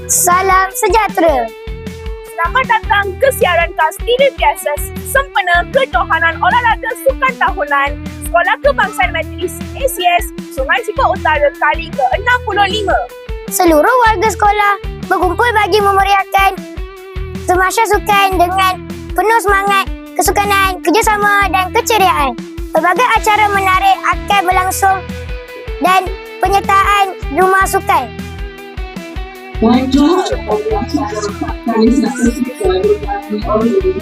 Salam sejahtera. Selamat datang ke siaran khas TVPSS sempena Kejohanan Olahraga Sukan Tahunan Sekolah Kebangsaan Metodis ACS Sungai Siput Utara kali ke-65. Seluruh warga sekolah berkumpul bagi memeriahkan semasa sukan dengan penuh semangat, kesukanan, kerjasama dan keceriaan. Pelbagai acara menarik akan berlangsung dan penyertaan rumah sukan. Wajah adalah kali satu kita berkali oleh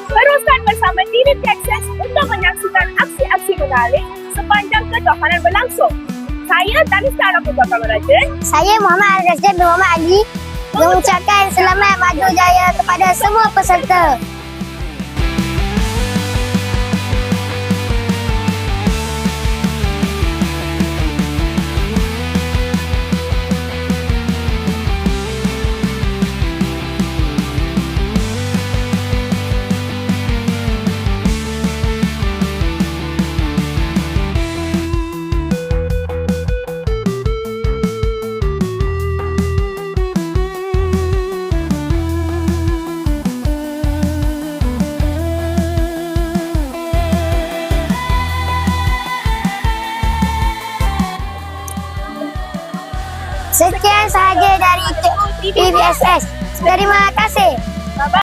Teruskan bersama TVPSS untuk menyaksikan aksi-aksi menarik sepanjang Kejohanan berlangsung. Saya Tanisa Raputra Kamarajan. Saya Muhammad Al-Razdan bin Muhammad Ali mengucapkan selamat maju jaya kepada semua peserta. Sekian sahaja dari TVPSS. Terima kasih.